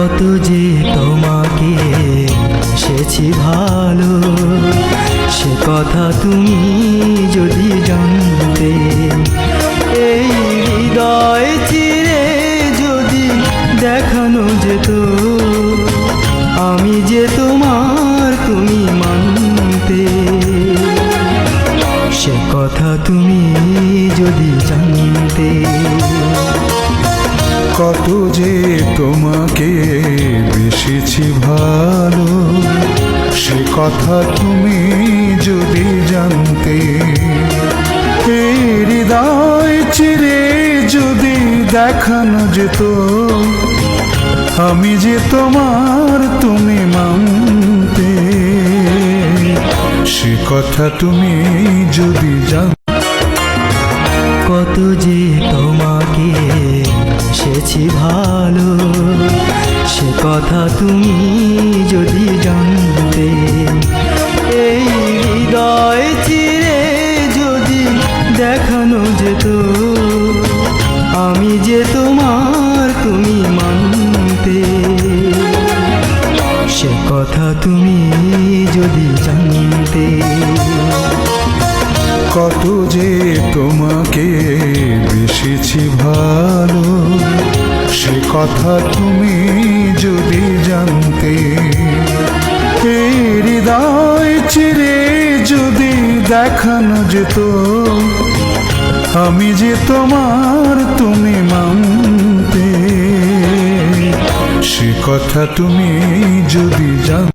কত যে তোমাকে সেছি ভালো, সে কথা তুমি যদি জানতে। এই হৃদয় চিরে যদি দেখানো যেত, আমি যে তোমার তুমি মানতে। সে কথা তুমি যদি জানতে। কত যে তোমাকে বেসেছি ভালো, সে কথা তুমি যদি জানতে। এই হৃদয় চিরে যদি দেখানো যেত, আমি যে তোমার তুমি মানতে। সে কথা তুমি যদি জানতে। কত যে তোমাকে সেছি ভালো, সে কথা তুমি যদি জানতে। এই হৃদয় চিরে যদি দেখানো যেত, আমি যে তোমার তুমি মানতে। সে কথা তুমি যদি জানতে। কত যে তোমাকে বেসেছি ভালো, সে কথা তুমি যদি জানতে। এই হৃদয় চিরে যদি দেখানো যেত, আমি যে তোমার তুমি মানতে। সে কথা তুমি যদি জানতে।